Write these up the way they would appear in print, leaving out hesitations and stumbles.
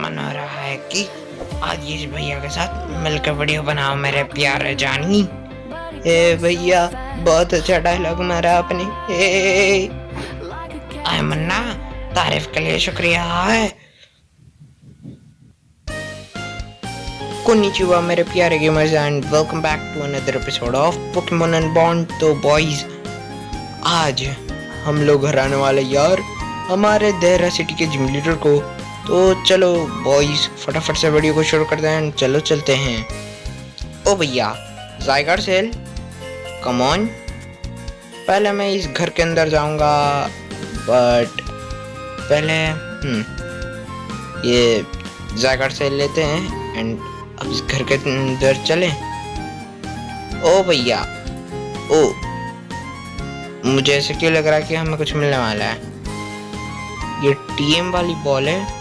मन हो रहा है कि आज इस भैया के साथ मिलकर वीडियो बनाओ मेरे प्यारे जानी। ए भैया, बहुत अच्छा डायलॉग मारा आपने। आय मन्ना, तारीफ के लिए शुक्रिया है। कोनिचिवा मेरे प्यारे gamers and welcome back to another episode of Pokemon Unbound. तो बॉयज, आज हम लोग हराने वाले यार हमारे देहरा सिटी के जिम लीडर को। तो चलो बॉयज, फटाफट से वीडियो को शुरू करते हैं। चलो चलते हैं। ओ भैया, ज़ायगार सेल, कम ऑन। पहले मैं इस घर के अंदर जाऊंगा, बट पहले ये ज़ायगार सेल लेते हैं एंड अब इस घर के अंदर चलें। ओ भैया, ओ मुझे ऐसे क्यों लग रहा है कि हमें कुछ मिलने वाला है। ये टीएम वाली बॉल है।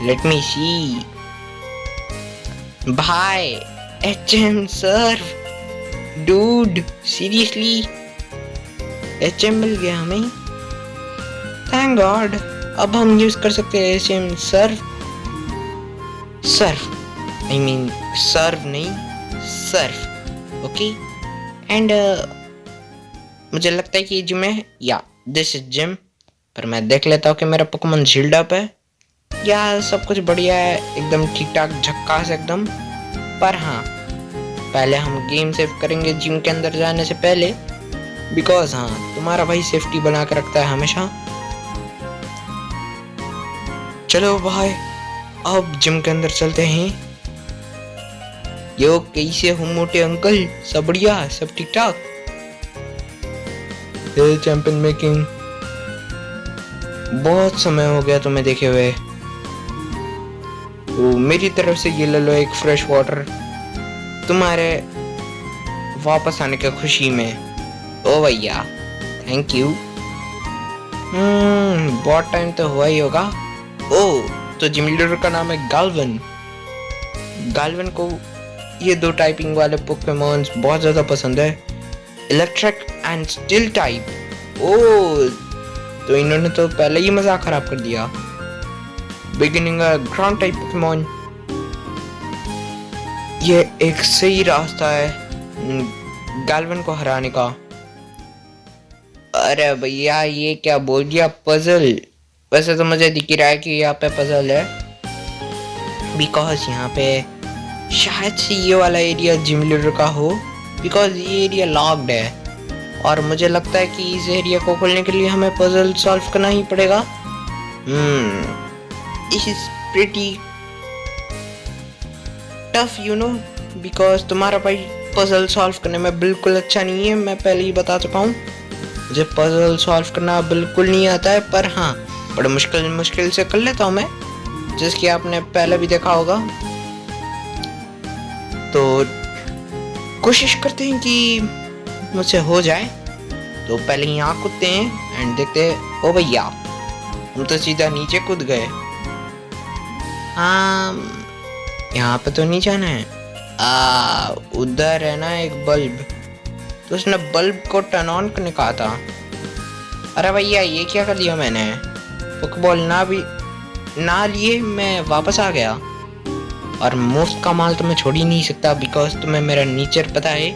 लेट मी सी। भाई, एचएम सर्व डूड, सीरियसली एचएम मिल गया हमें। थैंक गॉड, अब हम यूज कर सकते हैं HM serve. Serve I mean सर्व नहीं, सर्व। ओके एंड मुझे लगता है कि ये जिम है, या दिस इज जिम। पर मैं देख लेता हूँ कि मेरा पोकेमॉन शील्ड अप है या सब कुछ बढ़िया है, एकदम ठीक ठाक झक्कास एकदम। पर हाँ, पहले हम गेम सेव करेंगे जिम के अंदर जाने से पहले, बिकॉज हाँ, तुम्हारा भाई सेफ्टी बना के रखता है हमेशा। चलो भाई, अब जिम के अंदर चलते हैं। यो, कैसे हो मोटे अंकल? सब बढ़िया, सब ठीक ठाक? चैंपियन मेकिंग, बहुत समय हो गया तुम्हें देखे हुए। तो मेरी तरफ से ये ले लो एक फ्रेश वाटर, तुम्हारे वापस आने की खुशी में। ओ भैया, थैंक यू। बहुत टाइम तो हुआ ही होगा। ओ, तो जिम लीडर का नाम है गाल्वन। गाल्वन को ये दो टाइपिंग वाले पोकेमॉन्स बहुत ज्यादा पसंद है, इलेक्ट्रिक एंड स्टील टाइप। ओ, तो इन्होंने तो पहले ही मजाक खराब कर दिया। बिगिनिंग ग्राउंड टाइप पोकेमॉन, ये एक सही रास्ता है गाल्वन को हराने का। अरे भैया, ये क्या बोल दिया, पजल? वैसे तो मुझे दिख ही रहा है कि यहाँ पे पजल है, बिकॉज यहाँ पे शायद से ये वाला एरिया जिम लीडर का हो, बिकॉज ये एरिया लॉक्ड है और मुझे लगता है कि इस एरिया को खोलने के लिए हमें पजल सॉल्व करना ही पड़ेगा। This is pretty tough you know, because तुम्हारा भाई पजल सॉल्व करने में बिल्कुल अच्छा नहीं है। मैं पहले ही बता चुका हूँ, मुझे पजल सॉल्व करना बिल्कुल नहीं आता है। पर हाँ, बड़े मुश्किल से कर लेता हूँ मैं, जिसकी आपने पहले भी देखा होगा। तो कोशिश करते हैं कि मुझसे हो जाए। तो पहले यहाँ कूदते हैं एंड देखते हैं। ओ भैया, हम तो सीधा नीचे कूद गए। हाँ, यहाँ पे तो नहीं जाना है। उधर है ना एक बल्ब, तो उसने बल्ब को टर्न ऑन करने कहा था। अरे भैया, ये क्या कर दिया मैंने? पोकेबॉल ना लिए मैं वापस आ गया, और मुफ्त का माल तो मैं छोड़ ही नहीं सकता, बिकॉज तुम्हें मेरा नेचर पता है।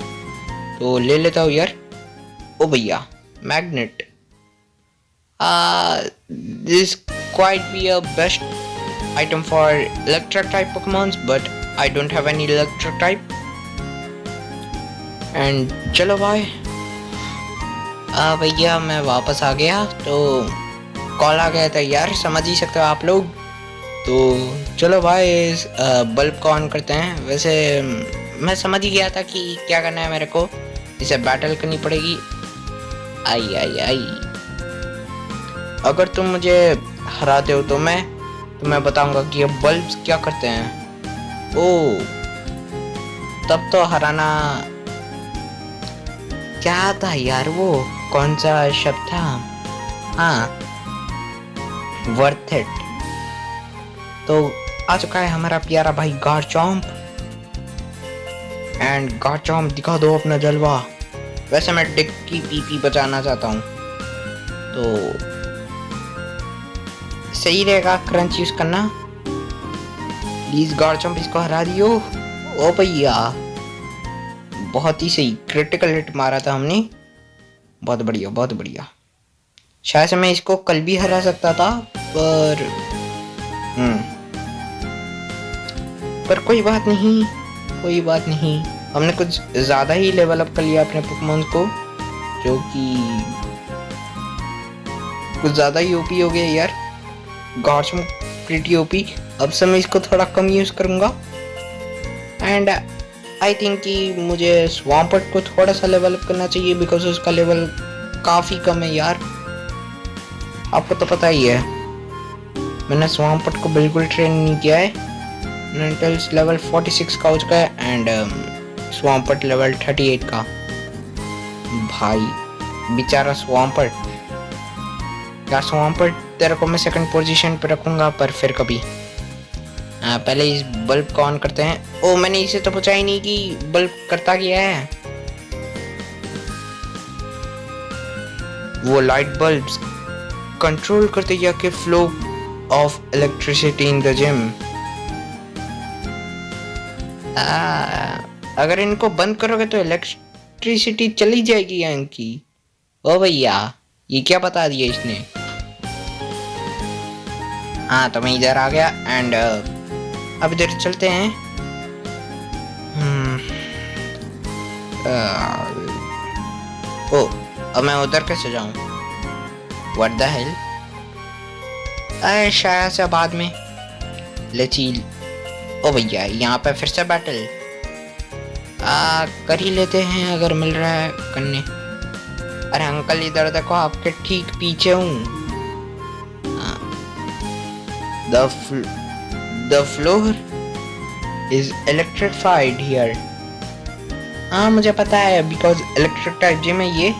तो ले लेता हूँ यार। ओ भैया, magnet. This quite be a best item for electric type Pokémons, but I don't have any electric type. And चलो भाई, भैया मैं वापस आ गया। तो कॉल आ गया था यार, समझ ही सकते हो आप लोग। तो चलो भाई, बल्ब को ऑन करते हैं। वैसे मैं समझ ही गया था कि क्या करना है मेरे को, इसे बैटल करनी पड़ेगी। आई आई आई, अगर तुम मुझे हराते हो तो मैं बताऊंगा कि ये बल्ब्स क्या करते हैं। ओ, तब तो हराना क्या था यार, वो कौन सा शब्द था? हाँ, वर्थ इट। तो आ चुका है हमारा प्यारा भाई गारचॉम्प, एंड गारचॉम्प दिखा दो अपना जलवा। वैसे मैं डिक की पीपी बचाना चाहता हूँ, तो सही रहेगा क्रंच यूज करना। प्लीज गार्चम्प इसको हरा दियो। ओ भैया बहुत ही सही क्रिटिकल हिट मारा था हमने। बहुत बढ़िया बहुत बढ़िया। शायद से मैं इसको कल भी हरा सकता था पर कोई बात नहीं, कोई बात नहीं। हमने कुछ ज़्यादा ही लेवल अप कर लिया अपने पोकेमॉन को, जो कि कुछ ज़्यादा ही ओपी हो गया यार। गार्चम्प प्रीटी ओपी। अब से मैं इसको थोड़ा कम यूज़ करूँगा। एंड आई थिंक कि मुझे स्वाम्पट को थोड़ा सा लेवल अप करना चाहिए, बिकॉज उसका लेवल काफ़ी कम है यार। आपको तो पता ही है मैंने स्वाम्पट को बिल्कुल ट्रेन नहीं किया है। नंटल्स लेवल 46 का हो चुका है एंड स्वाम्पट लेवल 38 का। भाई बेचारा स्वाम्पट यार। स्वाम्पट तेरे को मैं सेकंड पोजीशन पे रखूंगा, पर फिर कभी। पहले इस बल्ब को ऑन करते हैं। ओ मैंने इसे तो पूछा ही नहीं कि बल्ब करता क्या है। वो लाइट बल्ब्स कंट्रोल करते या कि flow of electricity in the gym. अगर इनको बंद करोगे तो इलेक्ट्रिसिटी चली जाएगी यहाँ की। ओ भैया ये क्या बता दिया इसने। हाँ तो मैं इधर आ गया एंड अब इधर चलते हैं। ओ अब मैं उधर कैसे जाऊं? What the hell? शायद से बाद में लचील। ओ भैया यहाँ पे फिर से बैटल कर ही लेते हैं अगर मिल रहा है करने। अरे अंकल इधर देखो, आपके ठीक पीछे हूँ। The floor is electrified here. हाँ मुझे पता है, because electric type जिम है ये,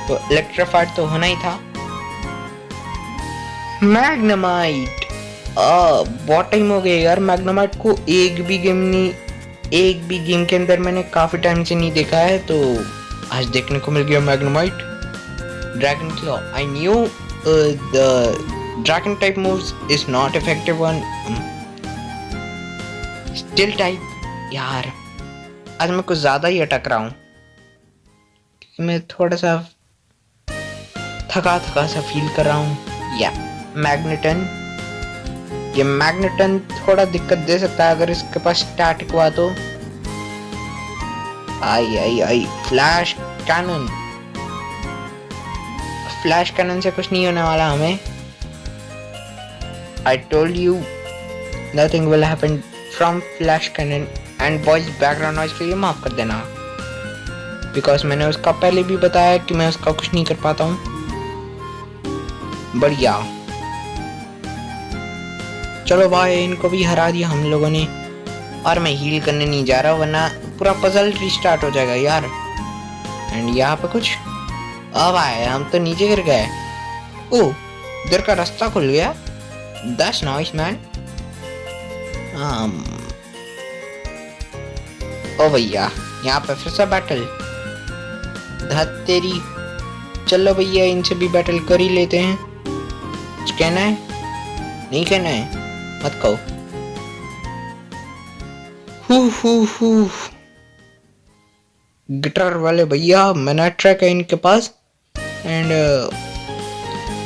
तो electrified तो होना ही था। मैग्नेमाइट बहुत टाइम हो गया यार। मैग्नेमाइट को एक भी गेम के अंदर मैंने काफी टाइम से नहीं देखा है, तो आज देखने को मिल गया Magnemite. Dragon claw. I knew the dragon type moves is not effective on steel type. यार आज मैं कुछ ज्यादा ही अटक रहा हूँ, मैं थोड़ा सा थका सा फील कर रहा हूँ। या मैग्नेटन, ये मैग्नेटन थोड़ा दिक्कत दे सकता है अगर इसके पास स्टैटिक हुआ तो। आई फ्लैश कैनन। फ्लैश कैनन से कुछ नहीं होने वाला हमें। I told you nothing will happen from flash cannon। and boys background noise के लिए माफ कर देना, बिकॉज मैंने उसका पहले भी बताया कि मैं उसका कुछ नहीं कर पाता हूँ। बढ़िया चलो भाई, इनको भी हरा दिया हम लोगों ने। और मैं हील करने नहीं जा रहा, वरना पूरा पजल रिस्टार्ट हो जाएगा यार। एंड यहाँ पे कुछ अब आए, हम तो नीचे गिर गए। ओह इधर का रास्ता खुल गया। That's nice man। ओ भैया यहाँ पे फिर से बैटल। धत तेरी। चलो भैया इनसे भी बैटल कर ही लेते हैं। कुछ कहना है? नहीं कहना है मत कहो। हु गिटार वाले भैया मैंने ट्रैक है इनके पास। एंड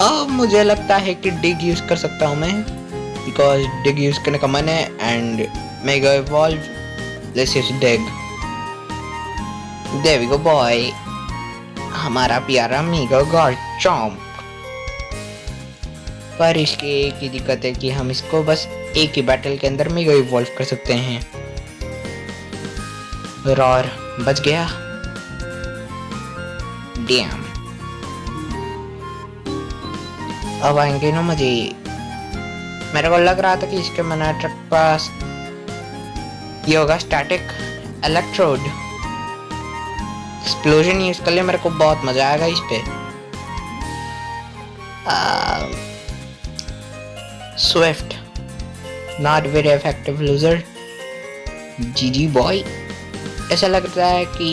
अब मुझे लगता है कि डिग यूज कर सकता हूँ मैं, बिकॉज डिग यूज करने का मन है। And mega evolve, let's use dig. There we go boy, हमारा प्यारा मेगा गार्चम्प। पर इसकी एक ही दिक्कत है कि हम इसको बस एक ही बैटल के अंदर मेगा इवॉल्व कर सकते हैं। रॉर बच गया। डैम अब आएंगे ना मजे। मेरे को लग रहा था कि इसके मैनाट्रिक पास ये होगा स्टैटिक इलेक्ट्रोड। एक्सप्लोजन यूज कर ले, मेरे को बहुत मजा आएगा इस पे। Swift not very effective loser. जीजी बॉय। ऐसा लग रहा है कि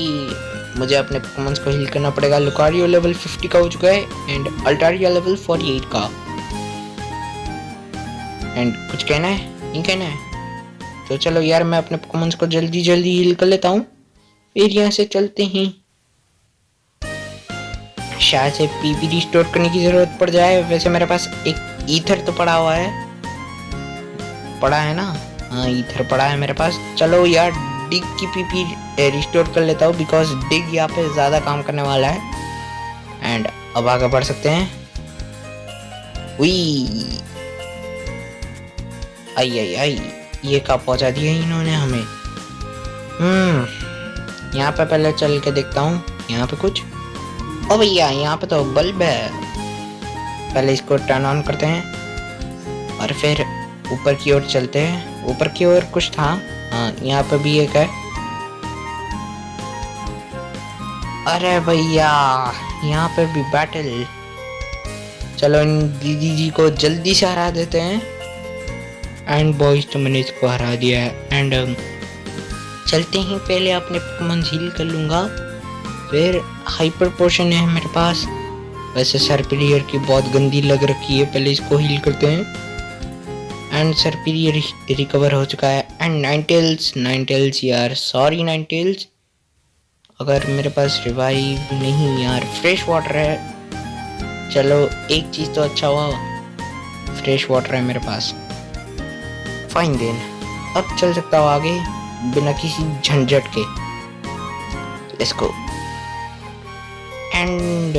मुझे अपने परफॉर्मेंस को हील करना पड़ेगा। लुकारियो लेवल 50 का हो चुका है एंड अल्टारिया लेवल 48 का। एंड कुछ कहना है? नहीं कहना है तो चलो यार, मैं अपने पोकेमॉन्स को जल्दी जल्दी हील कर लेता हूँ, फिर यहाँ से चलते हैं। शायद से पीपी रिस्टोर करने की जरूरत पड़ जाए। वैसे मेरे पास एक ईथर तो पड़ा हुआ है, पड़ा है ना? हाँ, ईथर पड़ा है मेरे पास। चलो यार, डिग की पीपी रिस्टोर कर लेता हूँ, बिकॉज डिग यहाँ पे ज़्यादा काम करने वाला है। एंड अब आगे बढ़ सकते हैं। उई, आई आई आई, ये कहाँ पहुँचा दिया इन्होंने हमें। यहाँ पे पहले चल के देखता हूँ, यहाँ पे कुछ। ओ भैया, यहाँ पे तो बल्ब है। पहले इसको टर्न ऑन करते हैं और फिर ऊपर की ओर चलते हैं। ऊपर की ओर कुछ था, हाँ यहाँ पे भी एक है। अरे भैया, यहाँ पे भी बैटल। चलो इन दीदी जी को जल्दी से हरा देते हैं। एंड बॉयज, तो मैंने इसको हरा दिया है। एंड चलते हैं, पहले अपने पोकेमॉन हील कर लूँगा, फिर हाइपर पोशन है मेरे पास। वैसे सर्पिलियर की बहुत गंदी लग रखी है, पहले इसको हील करते हैं। एंड सर्पिलियर रिकवर हो चुका है। एंड नाइनटेल्स यार, सॉरी नाइनटेल्स, अगर मेरे पास रिवाइव नहीं यार, फ्रेश वाटर है। चलो एक चीज़ तो अच्छा हुआ, फ्रेश वाटर है मेरे पास। फाइन देन, अब चल सकता हूँ आगे बिना किसी झंझट के। Let's go. एंड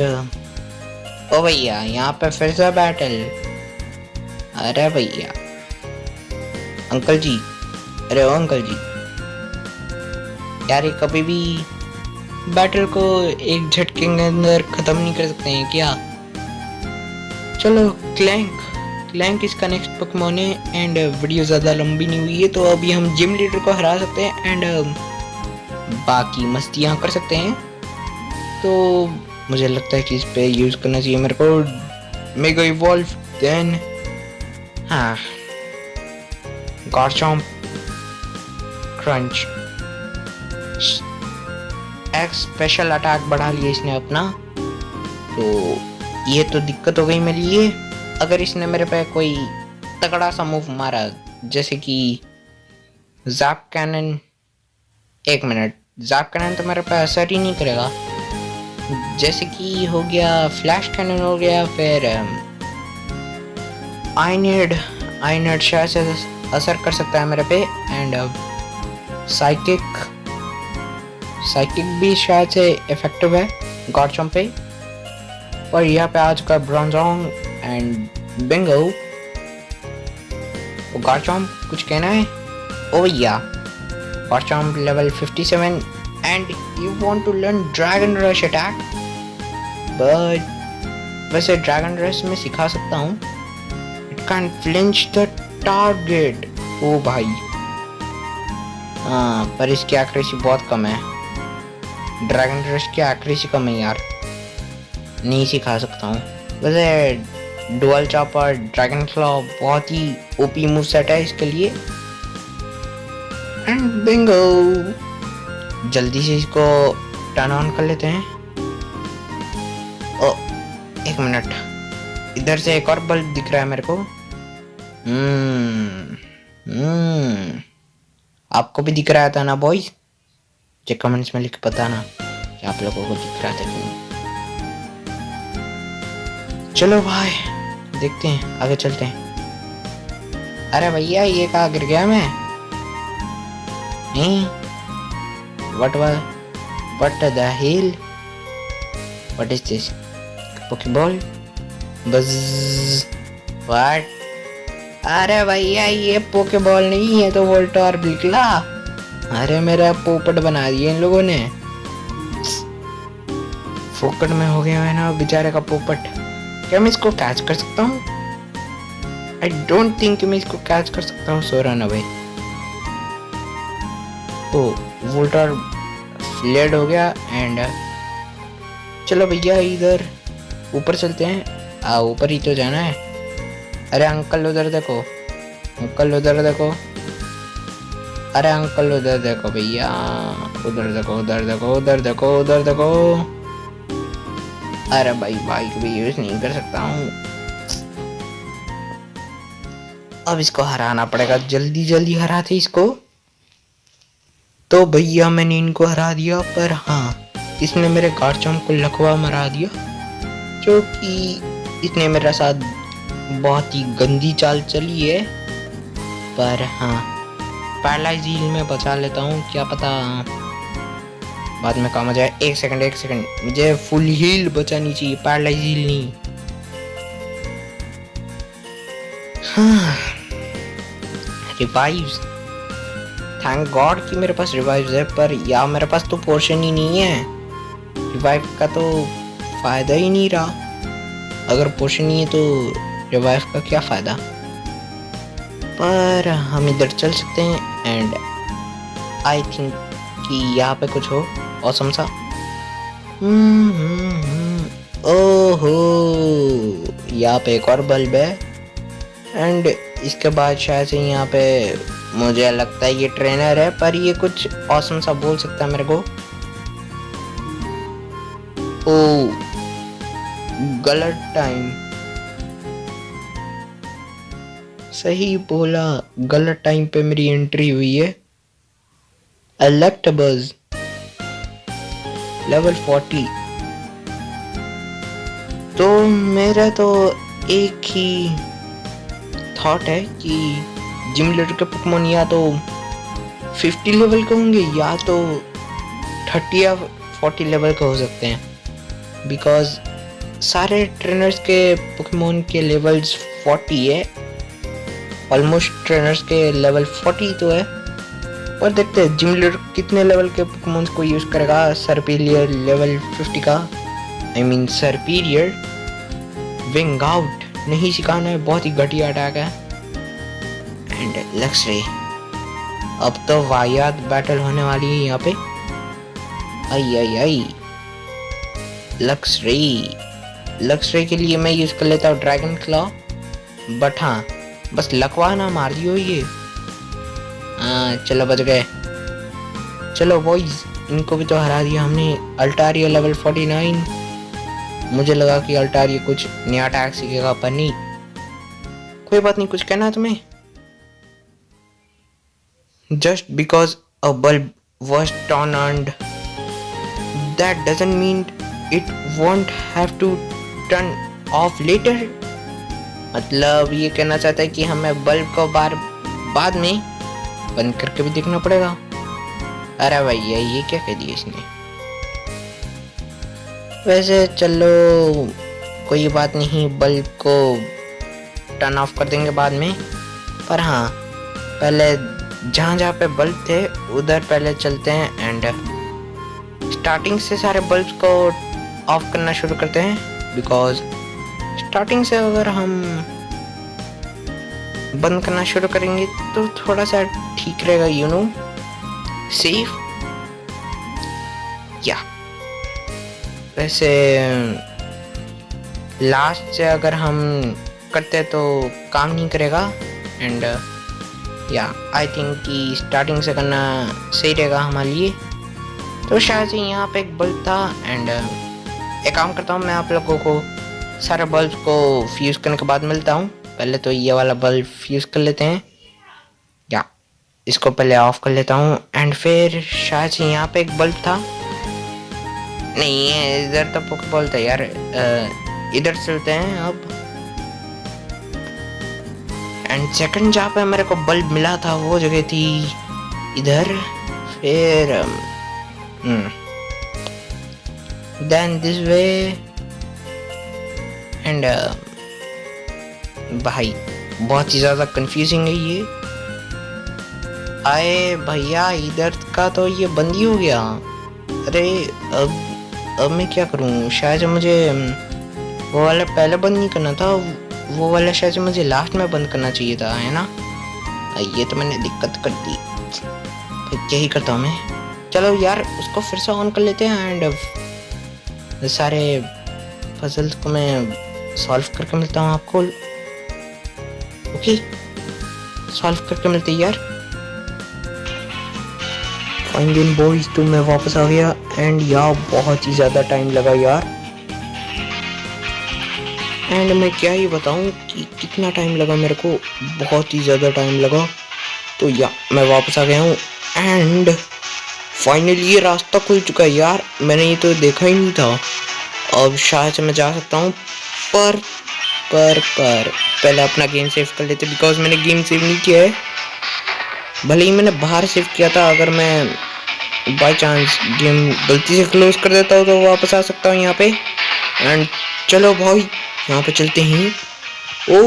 ओ भैया, यहाँ पे फिर से बैटल। अरे भैया, अंकल जी, अरे ओ अंकल जी, यार ये कभी भी बैटल को एक झटके के अंदर खत्म नहीं कर सकते हैं क्या? चलो क्लैंक इसका नेक्स्ट पोकेमॉन है। एंड वीडियो ज़्यादा लंबी नहीं हुई है, तो अभी हम जिम लीडर को हरा सकते हैं एंड बाकी मस्तियाँ कर सकते हैं। तो मुझे लगता है कि इस पे यूज़ करना चाहिए मेरे को मेगा इवॉल्व। देन हाँ, गॉर्चॉम्प क्रंच, एक्स स्पेशल अटैक बढ़ा लिया इसने अपना। तो ये तो दिक्कत हो गई मेरे लिए। अगर इसने मेरे पे कोई तगड़ा सा मूव मारा, जैसे कि ज़ैप कैनन, एक मिनट, ज़ैप कैनन तो मेरे पे असर ही नहीं करेगा। जैसे कि हो गया फ्लैश कैनन हो गया, फिर आइनेड शायद से असर कर सकता है मेरे पे। एंड साइकिक भी शायद से इफेक्टिव है गॉर्चॉम्प पे। और यहाँ पे आ चुका है ब्रॉन्जोंग एंड बिंगो। गॉर्चॉम्प कुछ कहना है? ओ भैया, Garchomp level 57 and you want to learn dragon rush attack. But वैसे ड्रैगन रश में सिखा सकता हूँ। It can flinch the target. ओ भाई, हाँ, पर इसकी एक्यूरेसी बहुत कम है। ड्रैगन रश की एक्यूरेसी कम है यार, नहीं सिखा सकता हूँ। वैसे डुअल चॉप और ड्रैगन क्लॉ बहुत ही ओपी मूव सेट है इसके लिए। एंड बिंगो, जल्दी से इसको टर्न ऑन कर लेते हैं। ओ एक मिनट, इधर से एक और बल्ब दिख रहा है मेरे को। आपको भी दिख रहा था ना बॉयज? मुझे कमेंट्स में लिख के बताना कि आप लोगों को दिख रहा था कि नहीं। चलो भाई, देखते हैं, आगे चलते हैं। अरे भैया, ये कहाँ गिर गया मैं? नहीं, what the hell? What is this? Pokeball? Buzz. What? अरे भैया, ये पोकेबॉल नहीं है तो वोल्टॉर निकला। अरे मेरा पोपट बना दिया इन लोगों ने। फोकट में हो गया है ना बेचारे का पोपट। क्या मैं इसको कैच कर सकता हूँ? आई डोंट थिंक मैं इसको कैच कर सकता हूँ। सो रहा भाई। ओ, वोल्टर फ्लेड हो गया। एंड चलो भैया, इधर ऊपर चलते हैं। ऊपर ही तो जाना है। अरे अंकल उधर देखो, अंकल उधर देखो, अरे अंकल उधर देखो भैया, उधर देखो, उधर देखो, उधर देखो, उधर देखो। अरे भाई, बाइक भी यूज नहीं कर सकता हूँ। अब इसको हराना पड़ेगा, जल्दी जल्दी हराते इसको। तो भैया मैंने इनको हरा दिया, पर हाँ इसने मेरे गार्चम्प को लकवा मरा दिया, जो कि इसने मेरे साथ बहुत ही गंदी चाल चली है। पर हाँ पैरालाइज हील में बचा लेता हूँ, क्या पता बाद में काम आ जाए। एक सेकंड, मुझे फुल हील बचानी चाहिए, पैरालाइज हील नहीं। हाँ रिवाइव्स, थैंक गॉड कि मेरे पास रिवाइव्स है, पर या मेरे पास तो पोर्शन ही नहीं है, रिवाइव का तो फायदा ही नहीं रहा। अगर पोर्शन नहीं है तो रिवाइव का क्या फायदा। पर हम इधर चल सकते हैं एंड आई थिंक कि यहाँ पे कुछ हो ऑसम सा। ओहो यहाँ पे एक और बल्ब है एंड इसके बाद शायद से यहाँ पे मुझे लगता है ये ट्रेनर है, पर ये कुछ ऑसम सा बोल सकता है मेरे को। ओ गलत टाइम, सही बोला, गलत टाइम पे मेरी एंट्री हुई है। Electables level 40। तो मेरा तो एक ही थॉट है कि जिम लीडर के पोकेमोन या तो 50 लेवल के होंगे या तो 30 या 40 लेवल के हो सकते हैं, बिकॉज सारे ट्रेनर्स के पोकेमोन के लेवल्स 40 है, ऑलमोस्ट ट्रेनर्स के लेवल 40 तो है। पर देखते हैं जिम लीडर कितने लेवल के पोकेमोन्स को यूज करेगा। सरपीरियर लेवल 50 का, आई मीन सरपीरियर विंग आउट नहीं सिखाना है, बहुत ही घटिया अटैक है। एंड लक्सरे, अब तो वाहियात बैटल होने वाली है यहाँ पे। आई लक्सरे के लिए मैं यूज कर लेता हूँ ड्रैगन क्लॉ, बट हाँ बस लकवा ना मार दियो ये। हाँ चलो बच गए। चलो बॉयज, इनको भी तो हरा दिया हमने। अल्टारिया लेवल 49, मुझे लगा कि अल्टारिया कुछ नया अटैक सीखेगा, पर नहीं। कोई बात नहीं, कुछ कहना तुम्हें? Just because a bulb was turned, that doesn't mean it won't have to turn off later. मतलब ये कहना चाहता है कि हमें बल्ब को बाद में बंद करके भी देखना पड़ेगा। अरे भैया ये क्या कह दिया इसने। वैसे चलो कोई बात नहीं, बल्ब को टर्न ऑफ कर देंगे बाद में। पर हाँ पहले जहाँ पे बल्ब थे उधर पहले चलते हैं एंड स्टार्टिंग से सारे बल्ब्स को ऑफ करना शुरू करते हैं, बिकॉज स्टार्टिंग से अगर हम बंद करना शुरू करेंगे तो थोड़ा सा ठीक रहेगा, यू नो, सेफ। या वैसे लास्ट से अगर हम करते तो काम नहीं करेगा एंड या आई थिंक कि स्टार्टिंग से करना सही रहेगा हमारे लिए। तो शायद से यहाँ पे एक बल्ब था एंड एक काम करता हूँ, मैं आप लोगों को सारे बल्ब को फ्यूज़ करने के बाद मिलता हूँ। पहले तो ये वाला बल्ब फ्यूज़ कर लेते हैं, या इसको पहले ऑफ कर लेता हूँ एंड फिर शायद से यहाँ पे एक बल्ब था, नहीं है इधर तो पोकेबॉल था यार। इधर चलते हैं अब एंड सेकंड जहाँ पे मेरे को बल्ब मिला था वो जगह थी इधर। फिर देन दिस वे एंड भाई बहुत ही ज़्यादा कंफ्यूजिंग है ये। आए भैया इधर का तो ये बंद ही हो गया। अरे अब मैं क्या करूँ? शायद मुझे वो वाला पहले बंद नहीं करना था, वो वाला शायद मुझे लास्ट में बंद करना चाहिए था, है ना? ये तो मैंने दिक्कत कर दी। फिर क्या ही करता हूँ मैं। चलो यार उसको फिर से ऑन कर लेते हैं एंड सारे पजल्स को मैं सॉल्व करके मिलता हूँ आपको। ओके सॉल्व करके मिलते हैं यार। फाइन बॉयज, तो मैं वापस आ गया एंड यार बहुत ही ज़्यादा टाइम लगा यार। एंड मैं क्या ही बताऊं कि कितना टाइम लगा मेरे को, बहुत ही ज़्यादा टाइम लगा। तो या मैं वापस आ गया हूँ एंड फाइनली ये रास्ता खुल चुका है यार, मैंने ये तो देखा ही नहीं था। अब शायद से मैं जा सकता हूँ, पर पर पहले अपना गेम सेव कर लेते, बिकॉज मैंने गेम सेव नहीं किया है। भले ही मैंने बाहर सेव किया था, अगर मैं बाय चांस गेम गलती से क्लोज कर देता हूँ तो वापस आ सकता हूँ यहाँ पे। एंड चलो भाई यहाँ पे चलते हैं। ओ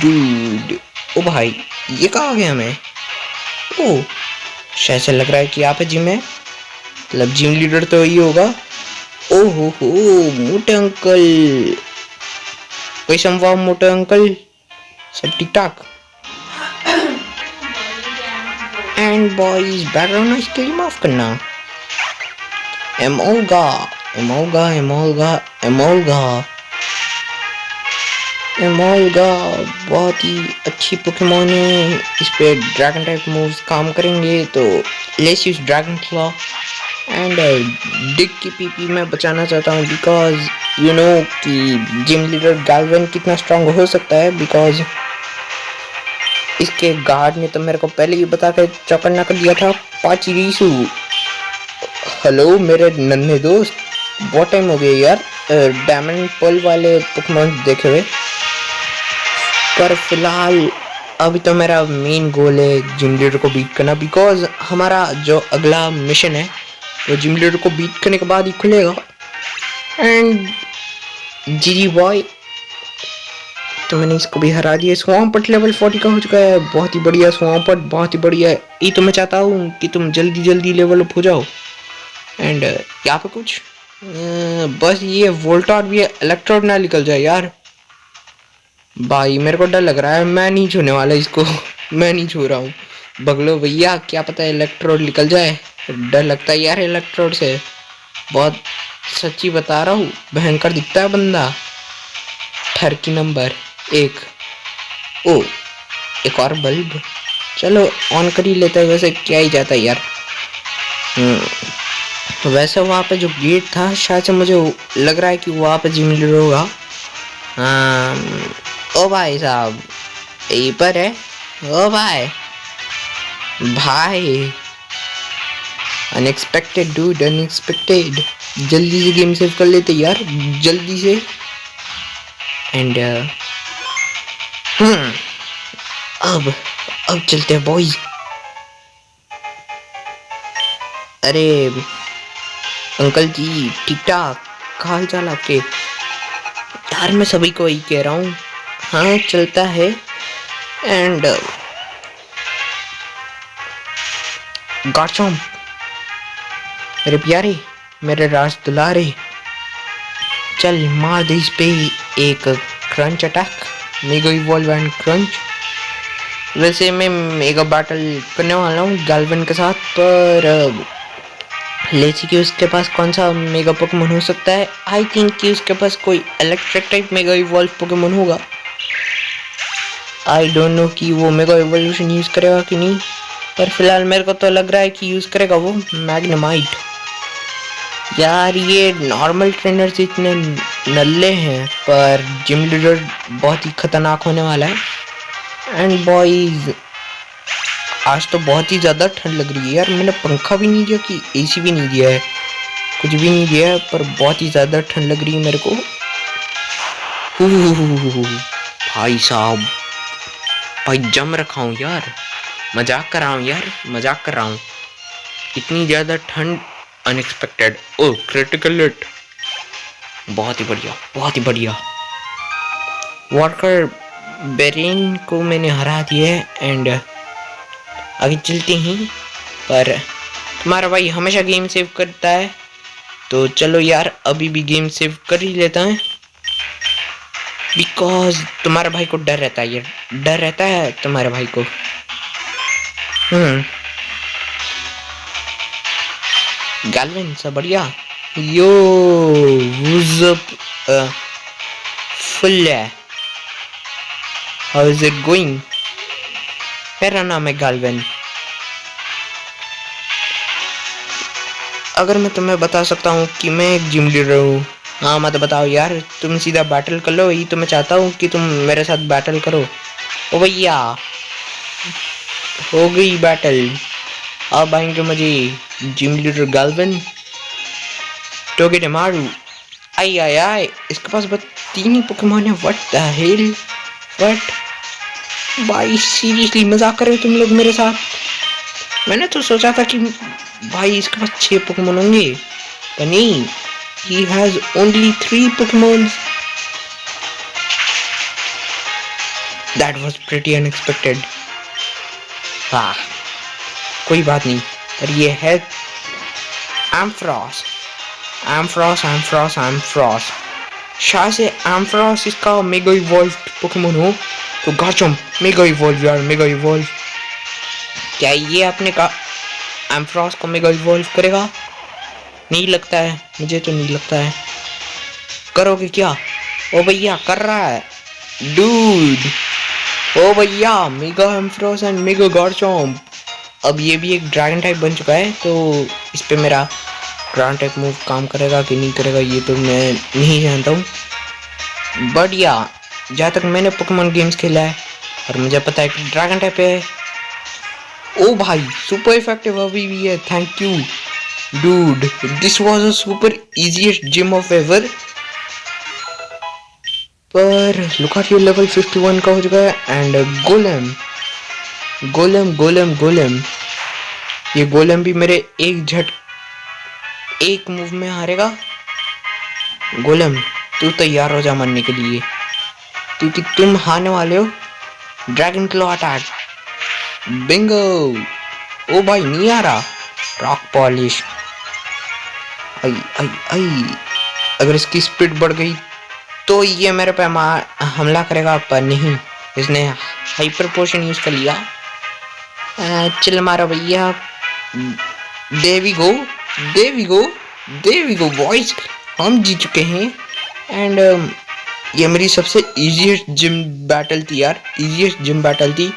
डूड, ओ भाई ये कहाँ आ गया मैं? ओ शायद से लग रहा है कि यहाँ पे जिम है, मतलब जिम लीडर तो यही होगा। ओ हो मोटे अंकल, कैसे वाह मोटे अंकल, सब ठीक ठाक? एंड बॉयज बैकग्राउंड नॉइस के लिए माफ करना। एमोगा एमोगा एमोगा एमोगा एमोगा बहुत ही अच्छी पोकेमॉन है, इस पे ड्रैगन टाइप मूव्स काम करेंगे, तो let's use dragon claw. And dig की पीपी मैं बचाना चाहता हूँ, बिकॉज यू नो कि जिम लीडर गाल्वन कितना स्ट्रांग हो सकता है, बिकॉज इसके गार्ड ने तो मेरे को पहले ही बता के चौकन्ना कर दिया था। पाचिरीसू, हेलो मेरे नन्हे दोस्त, बहुत टाइम हो गया यार डायमंड पर्ल वाले पोकेमॉन देखे हुए। पर फिलहाल अभी तो मेरा मेन गोल है जिम लीडर को बीट करना, बिकॉज हमारा जो अगला मिशन है वो जिम लीडर को बीट करने के बाद ही खुलेगा। एंड जी बॉय, तो मैंने इसको भी हरा दिया। स्वाम्पट लेवल 40 का हो चुका है, बहुत ही बढ़िया स्वाम्पट, बहुत ही बढ़िया है। ये तो मैं चाहता हूँ कि तुम जल्दी जल्दी लेवल अप हो जाओ। एंड यहाँ पे कुछ बस ये वोल्टॉर भी इलेक्ट्रोड ना निकल जाए यार। भाई मेरे को डर लग रहा है, मैं नहीं छूने वाला इसको मैं नहीं छू रहा हूँ। बगलो भैया, क्या पता इलेक्ट्रोड निकल जाए, डर लगता है यार इलेक्ट्रोड से, बहुत सच्ची बता रहा हूँ, भयंकर दिखता है बंदा। ठरकी नंबर 1। ओ एक और बल्ब, चलो ऑन कर ही लेता है, वैसे क्या ही जाता है यार। वैसे वहाँ पे जो गेट था, शायद से मुझे लग रहा है कि वहाँ पे जिम लीडर होगा। ओ भाई साहब यहीं पर है। ओ भाई भाई, अनएक्सपेक्टेड डूड, अनएक्सपेक्टेड। जल्दी से गेम सेव कर लेते यार, जल्दी से। एंड अब चलते हैं बॉयज। अरे अंकल जी ठीक ठाक, क्या हाल चाल आपके? यार मैं सभी को यही कह रहा हूँ, हाँ चलता है। एंड गार्चम्प मेरे प्यारे, मेरे राज दुलारे, चल मार दे इस पे एक crunch attack, mega evolve and crunch. वैसे मैं मेगा बैटल करने वाला हूँ गाल्वन के साथ, पर लेट्स कि उसके पास कौन सा मेगा पोकेमोन हो सकता है। आई थिंक कि उसके पास कोई electric type mega evolve Pokemon होगा। आई डोंट नो कि वो मेगा इवोल्यूशन यूज करेगा कि नहीं, पर फिलहाल मेरे को तो लग रहा है कि यूज करेगा वो मैग्नेमाइट। यार ये नॉर्मल ट्रेनर से इतने नल्ले हैं, पर जिम लीडर बहुत ही खतरनाक होने वाला है। एंड बॉयज आज तो बहुत ही ज़्यादा ठंड लग रही है यार, मैंने पंखा भी नहीं दिया कि एसी भी नहीं दिया है, कुछ भी नहीं दिया है, पर बहुत ही ज़्यादा ठंड लग रही है मेरे को। भाई साहब, भाई जम रखा हूँ यार, मजाक कर रहा हूँ यार, मजाक कर रहा हूँ। इतनी ज़्यादा ठंड, अनएक्सपेक्टेड। ओ क्रिटिकल हिट, बहुत ही बढ़िया, बहुत ही बढ़िया। वॉकर बेरिन को मैंने हरा दिया है। एंड आगे चलते हैं, पर तुम्हारा भाई हमेशा गेम सेव करता है, तो चलो यार अभी भी गेम सेव कर ही लेता है, बिकॉज तुम्हारे भाई को डर रहता है यार, डर रहता है तुम्हारे भाई को। गाल्विन सब बढ़िया। यो फुल है, हाउ इज इट गोइंग? मेरा नाम है गाल्विन। अगर मैं तुम्हें बता सकता हूँ कि मैं एक जिम लीडर हूँ, हाँ मत बताओ यार, तुम सीधा बैटल कर लो, यही तो मैं चाहता हूँ कि तुम मेरे साथ बैटल करो। ओ भैया, हो गई बैटल। अब आएंगे मुझे जिम लीडर गाल्वन, टोगेडेमारू। आई आई आई, इसके पास बस 3 ही पोकेमोन है। What the hell, what. भाई सीरियसली मजाक कर रहे हो तुम लोग मेरे साथ? मैंने तो सोचा था कि भाई इसके पास 6 पोकेमोन होंगे, पर नहीं, he has only 3 Pokemon. That was pretty unexpected। हाँ, कोई बात नहीं, पर ये है एम्फ्रॉस। एम्फ्रॉस एम्फ्रॉस एम्फ्रॉस, शायद से एम्फ्रॉस इसका मेगा इवॉल्व्ड पोकेमोन हो। तो गार्चम्प मेगा इवॉल्व यार, मेगा इवॉल्व। क्या ये आपने कहा एम्फ्रॉस को मेगा इवॉल्व करेगा? नहीं लगता है, मुझे तो नहीं लगता है। करोगे क्या? ओ भैया कर रहा है डूड। ओ भैया, मेगा एम्फ्रॉस एंड मेगा गार्चम्प। अब ये भी एक ड्रैगन टाइप बन चुका है, तो इस पे मेरा ग्रांड टाइप मूव काम करेगा कि नहीं करेगा ये तो मैं नहीं जानता हूँ। बट या जहाँ तक मैंने पोकेमॉन गेम्स खेला है और मुझे पता है कि ड्रैगन टाइप है। ओ भाई सुपर इफेक्टिव अभी भी है, thank you dude. This was a super easiest gym of ever. पर लुक एट योर लेवल 51 का हो चुका है। And golem golem golem golem, ये गोलेम भी मेरे एक मूव में हारेगा। गोलेम तू तैयार हो जा मरने के लिए, क्योंकि तुम हारने वाले हो। Dragon claw attack, bingo. ओ भाई नहीं आ रहा। Rock polish, I I I. अगर इसकी स्पीड बढ़ गई तो ये मेरे पे हमला करेगा, पर नहीं, इसने हाइपर पोशन यूज कर लिया। चिल मारो भैया। देवी गो देवी गो देवी गो बॉयज, हम जीत चुके हैं। एंड ये मेरी सबसे इजीएस्ट जिम बैटल थी यार, इजीएस्ट जिम बैटल थी।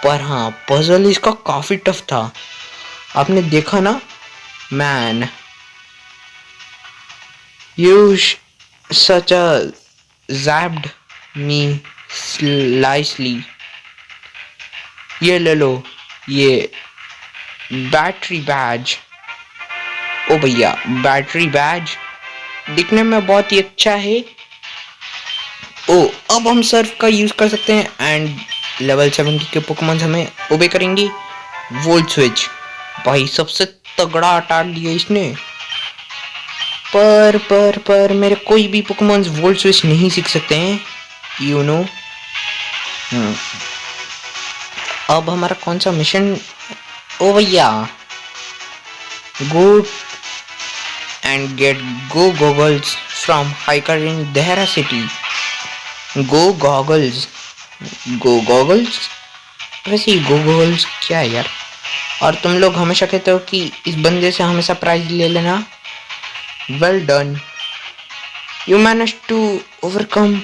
पर हाँ, पजल इसका काफी टफ था, आपने देखा ना। Man you such a zapped me slightly। ये ले लो, ये बैटरी बैज। ओ भैया, बैटरी बैज दिखने में बहुत ही अच्छा है। ओ अब हम सर्फ का यूज कर सकते हैं एंड लेवल 70 के पोकेमॉन हमें ओबे करेंगे। वोल्ट स्विच, भाई सबसे तगड़ा अटैक दिया इसने। पर मेरे कोई भी पोकेमॉन वोल्ट स्विच नहीं सीख सकते हैं, यू नो। अब हमारा कौन सा मिशन? ओ भैया, go and get go goggles from hiker in Dehra city. Go goggles, go goggles, वैसे गो गॉगल्स क्या है यार? और तुम लोग हमेशा कहते हो कि इस बंदे से हमेशा प्राइज ले लेना। Well done. You managed to overcome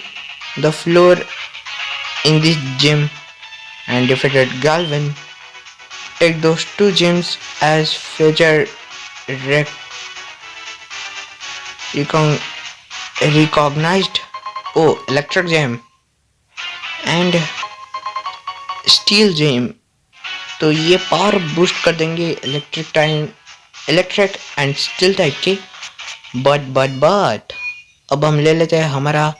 the floor in this gym and defeated Galvin. Take those 2 gems as future recognized. Oh, electric gem and steel gem. तो ये पावर बूस्ट कर देंगे इलेक्ट्रिक एंड स्टील टाइप के। But अब हम ले लेते हैं हमारा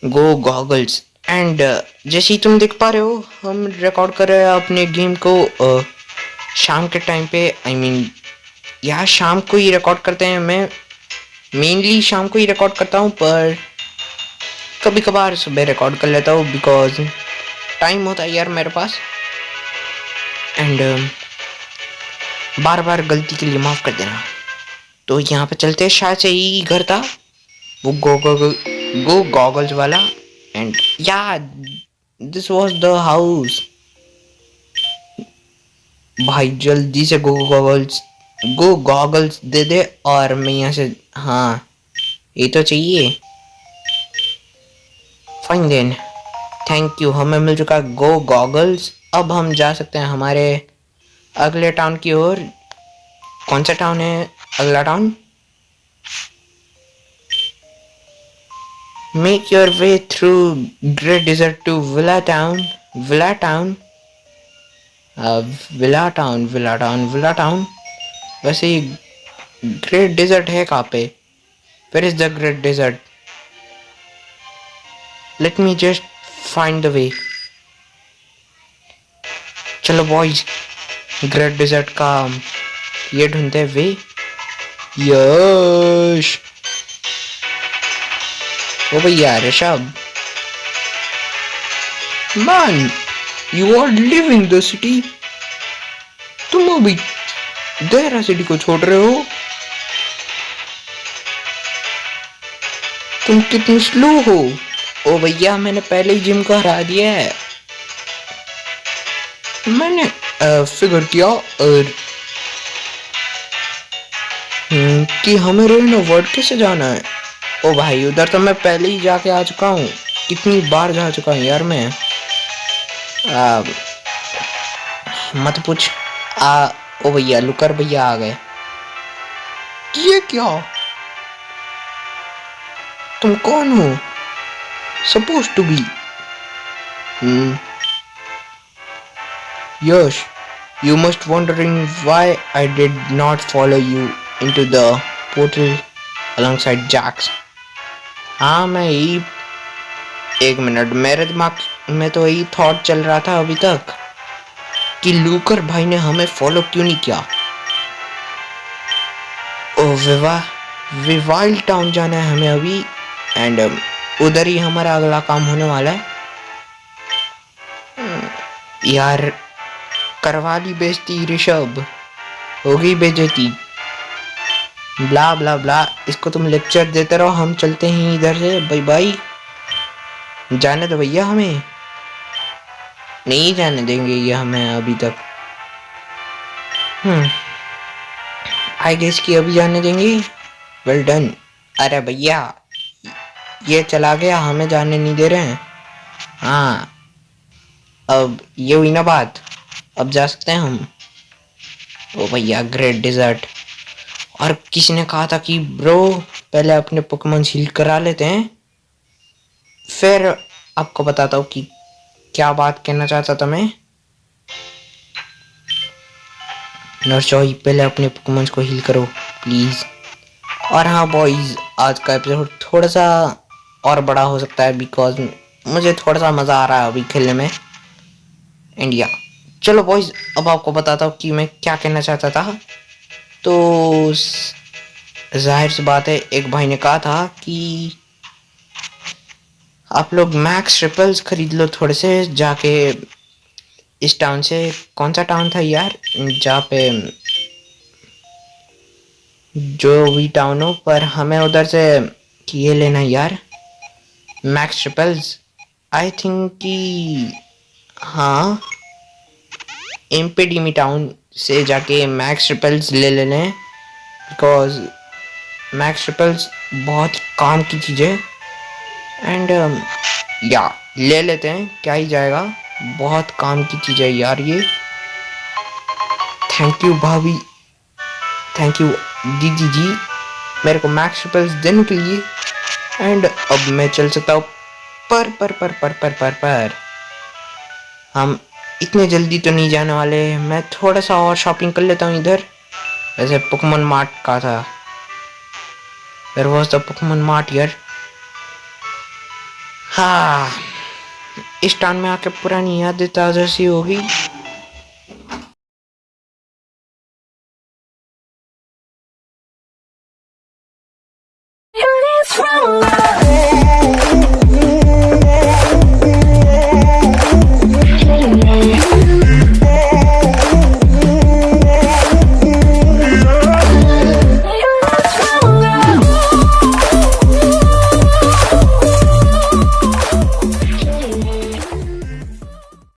गो गॉगल्स। एंड जैसे ही तुम देख पा रहे हो, हम रिकॉर्ड कर रहे हैं अपने गेम को शाम के टाइम पे। आई मीन यार शाम को ही रिकॉर्ड करते हैं, मैं मेनली शाम को ही रिकॉर्ड करता हूँ, पर कभी कभार सुबह रिकॉर्ड कर लेता हूँ बिकॉज टाइम होता है यार मेरे पास। एंड बार बार गलती के लिए माफ़ कर देना। तो यहाँ पे चलते हैं, शायद से ही घर था वो गो गॉगल्स वाला। एंड या दिस वाज द हाउस। भाई जल्दी से गो गॉगल्स दे दे और मैं यहाँ से, हाँ ये तो चाहिए। फाइन देन, थैंक यू, हमें मिल चुका गो गॉगल्स। अब हम जा सकते हैं हमारे अगले टाउन की ओर। कौन सा टाउन है अगला town? Make your way through Great Desert to Villa Town. Villa Town. Villa Town. Villa Town. Villa Town. वैसे ये ग्रेट डेजर्ट है कहाँ पे? Where is the Great Desert? Let me just find the way. चलो boys, great desert का ये ढूंढते way. Yash, ओ भैया Rishabh. Man, you are living the city. तुम अभी देहरा सिटी को छोड़ रहे हो? तुम कितनी स्लो हो. ओ भैया, मैंने पहले ही जिम को हरा दिया है. मैंने फिगर किया और कि हमें रेनो वर्ड कैसे जाना है. ओ भाई, उधर तो मैं पहले ही जाके आ चुका हूँ. कितनी बार जा चुका हूँ यार मैं. मत पूछ. ओ भैया, लुकर भैया आ गए. ये क्या? तुम कौन हो? Suppose to be Yash, you must wondering why I did not follow you into the portal alongside Jax. हाँ, मैं यही. एक मिनट, मेरे दिमाग में तो यही थॉट चल रहा था अभी तक कि लूकर भाई ने हमें फॉलो क्यों नहीं किया. ओ विवाइल टाउन जाना है हमें अभी. एंड उधर ही हमारा अगला काम होने वाला है. यार, करवा ली बेइज्जती ऋषभ. हो गई बेइज्जती. ब्ला ब्ला ब्ला. इसको तुम लेक्चर देते रहो, हम चलते हैं इधर से. Bye bye. जाने दो भैया, हमें नहीं जाने देंगे ये हमें अभी तक. आई गेस कि अभी जाने देंगे. Well done. अरे भैया, ये चला गया, हमें जाने नहीं दे रहे हैं. हाँ, अब ये हुई ना बात. अब जा सकते हैं हम. ओ भैया, ग्रेट डेजर्ट. और किसी ने कहा था कि ब्रो पहले अपने पोकेमॉन हील करा लेते हैं, फिर आपको बताता हूँ कि क्या बात कहना चाहता था मैं. नर्सोई, पहले अपने पोकेमॉन को हील करो प्लीज. और हाँ बॉयज, आज का एपिसोड थोड़ा सा और बड़ा हो सकता है बिकॉज मुझे थोड़ा सा मज़ा आ रहा है अभी खेलने में. इंडिया. चलो बॉयज, अब आपको बताता हूँ कि मैं क्या कहना चाहता था. तो जाहिर सी बात है, एक भाई ने कहा था कि आप लोग मैक्स ट्रिपल्स खरीद लो थोड़े से जाके इस टाउन से. कौन सा टाउन था यार जहाँ पे, जो भी टाउन हो, पर हमें उधर से ये लेना यार, मैक्स ट्रिपल्स. आई थिंक कि हाँ, एम्पेडीमी टाउन से जाके मैक्स ट्रिपल्स ले लेने, बिकॉज मैक्स ट्रिपल्स बहुत काम की चीज़ है. एंड या ले लेते हैं, क्या ही जाएगा. बहुत काम की चीज़ है यार ये. थैंक यू भाभी, थैंक यू दीदी जी, मेरे को मैक्स ट्रिपल्स देने के लिए. एंड अब मैं चल सकता हूँ. पर हम इतने जल्दी तो नहीं जाने वाले. मैं थोड़ा सा और शॉपिंग कर लेता हूँ इधर. वैसे पोकेमॉन मार्ट का था. Where was the Pokemon mart यार. हाँ, इस टाउन में आके पुरानी यादें ताज़ा सी होगी.